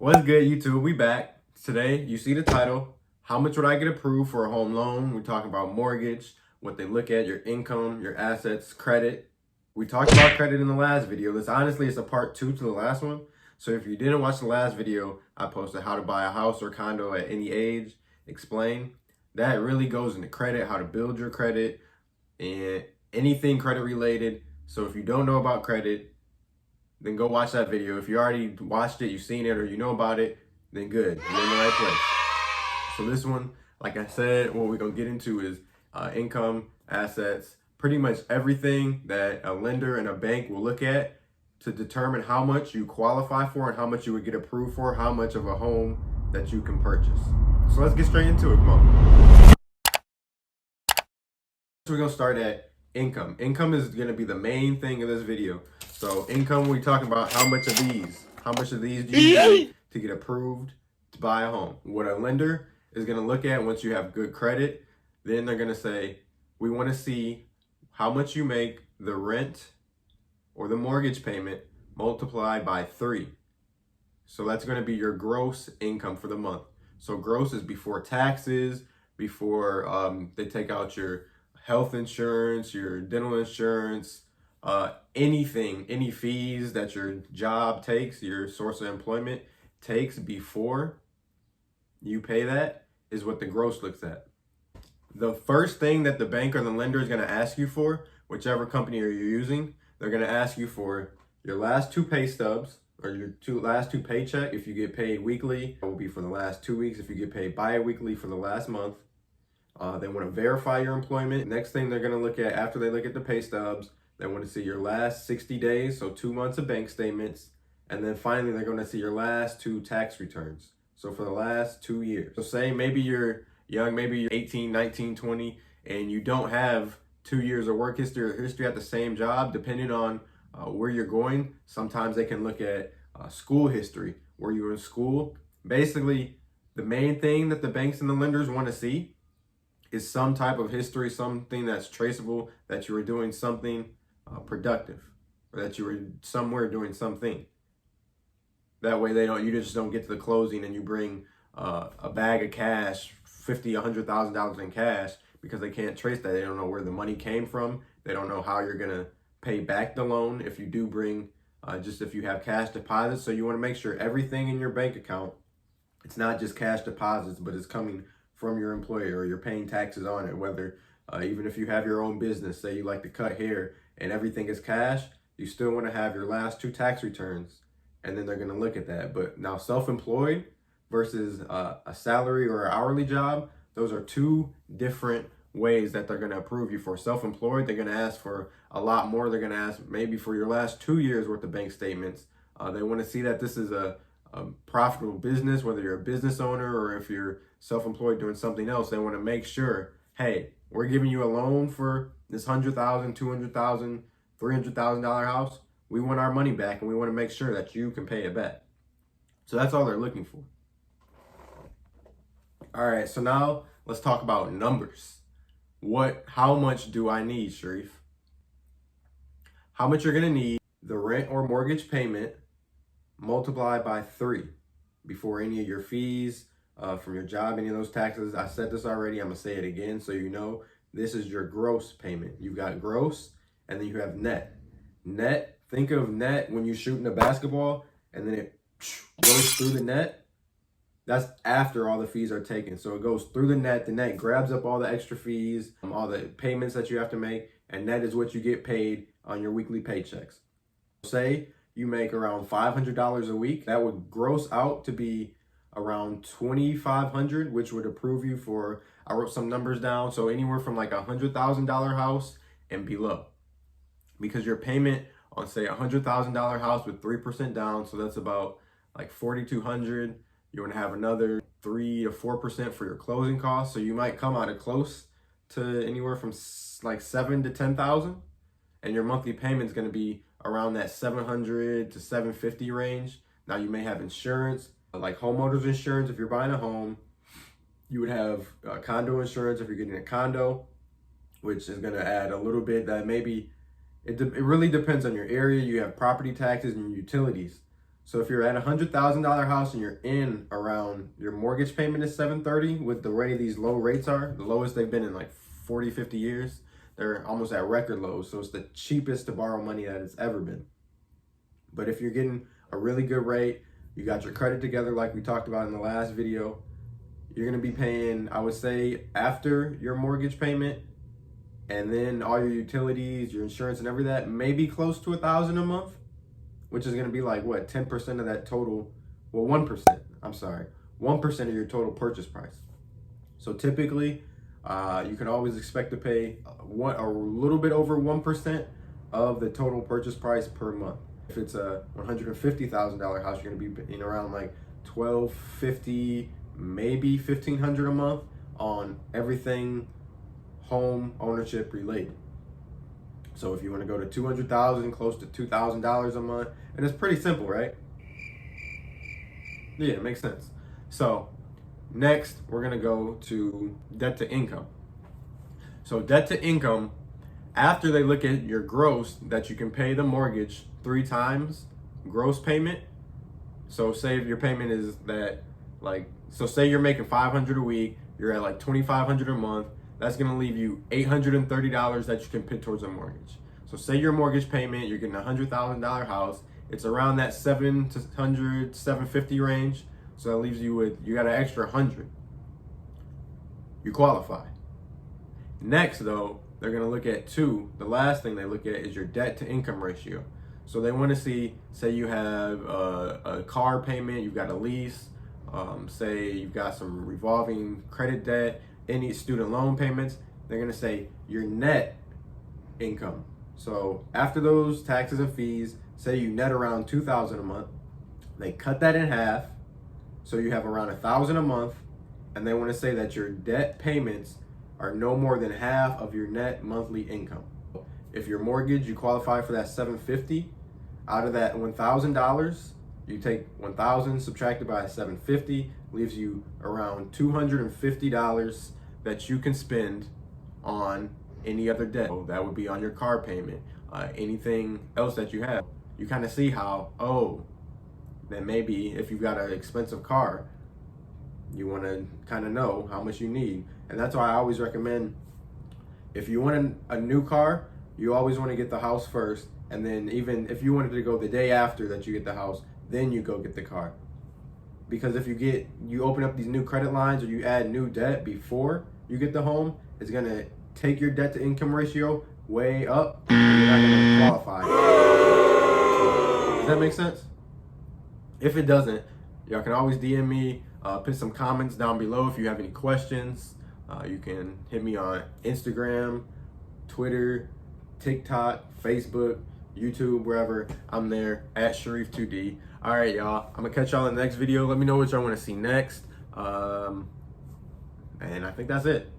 What's good, YouTube? We back. Today, you see the title. How much would I get approved for a home loan? We're talking about mortgage, what they look at, your income, your assets, credit. We talked about credit in the last video. It's a part 2 to the last one. So if you didn't watch the last video, I posted how to buy a house or condo at any age, explain. That really goes into credit, how to build your credit, and anything credit related. So if you don't know about credit, then go watch that video. If you already watched it, you've seen it, or you know about it, then good. You're in the right place. So this one, like I said, what we're going to get into is income, assets, pretty much everything that a lender and a bank will look at to determine how much you qualify for and how much you would get approved for, how much of a home that you can purchase. So let's get straight into it. Come on. So we're going to start at income. Income is going to be the main thing of this video. So income, we're talking about how much of these do you need to get approved to buy a home. What a lender is going to look at once you have good credit, then they're going to say, we want to see how much you make the rent or the mortgage payment multiplied by 3. So that's going to be your gross income for the month. So gross is before taxes, before they take out your health insurance, your dental insurance, anything, any fees that your job takes, your source of employment takes before you pay, that is what the gross looks at. The first thing that the bank or the lender is going to ask you for, whichever company you're using, they're going to ask you for your last 2 pay stubs or your last 2 paycheck. If you get paid weekly, it will be for the last 2 weeks. If you get paid bi-weekly, for the last month. They want to verify your employment. Next thing they're going to look at after they look at the pay stubs, they want to see your last 60 days, so 2 months of bank statements. And then finally, they're going to see your last 2 tax returns. So for the last 2 years. So say maybe you're young, maybe you're 18, 19, 20, and you don't have 2 years of work history or history at the same job, depending on where you're going. Sometimes they can look at school history, where you were in school. Basically, the main thing that the banks and the lenders want to see is some type of history, something that's traceable, that you were doing something productive, or that you were somewhere doing something. That way you just don't get to the closing and you bring a bag of cash, $50,000, $100,000 in cash, because they can't trace that. They don't know where the money came from. They don't know how you're gonna pay back the loan if you do bring, just if you have cash deposits. So you wanna make sure everything in your bank account, it's not just cash deposits, but it's coming from your employer, or you're paying taxes on it. Whether even if you have your own business, say you like to cut hair and everything is cash, you still want to have your last 2 tax returns, and then they're going to look at that. But now self-employed versus a salary or an hourly job, those are 2 different ways that they're going to approve you. For self-employed, they're going to ask for a lot more. They're going to ask maybe for your last 2 years worth of bank statements. They want to see that this is a profitable business, whether you're a business owner or if you're self-employed doing something else. They want to make sure, hey, we're giving you a loan for this $100,000, $200,000, $300,000 house. We want our money back, and we want to make sure that you can pay it back. So that's all they're looking for. All right, so now let's talk about numbers. How much do I need, Sharif? How much you're gonna need the rent or mortgage payment multiplied by 3 before any of your fees from your job, any of those taxes. I said this already, I'm gonna say it again so you know. This is your gross payment. You've got gross, and then you have net. Net, think of net when you're shooting a basketball and then it goes through the net. That's after all the fees are taken. So it goes through the net grabs up all the extra fees, all the payments that you have to make, and net is what you get paid on your weekly paychecks. Say you make around $500 a week, that would gross out to be around $2,500, which would approve you for, I wrote some numbers down, so anywhere from like $100,000 house and below. Because your payment on, say, $100,000 house with 3% down, so that's about like $4,200. You want to have another 3 to 4% for your closing costs, so you might come out of close to anywhere from like $7,000 to $10,000, and your monthly payment is going to be around that $700 to $750 range. Now you may have insurance, like homeowners insurance if you're buying a home. You would have condo insurance if you're getting a condo, which is going to add a little bit. That maybe it really depends on your area. You have property taxes and utilities. So if you're at $100,000 house and you're in around, your mortgage payment is 730 with the way these low rates are, the lowest they've been in like 40, 50 years. They're almost at record lows. So it's the cheapest to borrow money that it's ever been. But if you're getting a really good rate, you got your credit together like we talked about in the last video, you're gonna be paying, I would say, after your mortgage payment and then all your utilities, your insurance and every that, maybe close to $1,000 a month, which is gonna be like what, 10% of that total, well 1%, I'm sorry, 1% of your total purchase price. So typically, you can always expect to pay a little bit over 1% of the total purchase price per month. If it's a $150,000 house, you're gonna be in around like $1,250, maybe $1,500 a month on everything home ownership related. So if you want to go to $200,000, close to $2,000 a month, and it's pretty simple, right? Yeah, it makes sense. So next, we're gonna go to debt to income. So debt to income, after they look at your gross, that you can pay the mortgage 3 times gross payment. So say if your payment is that, like, so say you're making $500 a week, you're at like $2,500 a month, that's gonna leave you $830 that you can put towards a mortgage. So say your mortgage payment, you're getting a $100,000 house, it's around that $700, $750 range. So that leaves you with, you got an extra 100. You qualify. Next though, they're gonna look at the last thing they look at is your debt to income ratio. So they wanna see, say you have a car payment, you've got a lease, say you've got some revolving credit debt, any student loan payments, they're gonna say your net income. So after those taxes and fees, say you net around $2,000 a month, they cut that in half, so you have around $1,000 a month, and they wanna say that your debt payments are no more than half of your net monthly income. If your mortgage, you qualify for that $750, out of that $1,000, you take 1,000 subtracted by 750, leaves you around $250 that you can spend on any other debt. That would be on your car payment, anything else that you have. You kind of see how, then maybe if you've got an expensive car, you want to kind of know how much you need. And that's why I always recommend, if you want a new car, you always want to get the house first. And then even if you wanted to go the day after that you get the house, then you go get the car. Because if you open up these new credit lines or you add new debt before you get the home, it's gonna take your debt to income ratio way up and you're not gonna qualify. Does that make sense? If it doesn't, y'all can always DM me, put some comments down below if you have any questions. You can hit me on Instagram, Twitter, TikTok, Facebook, YouTube, wherever. I'm there at Sharif2D. All right, y'all. I'm gonna catch y'all in the next video. Let me know what y'all want to see next. And I think that's it.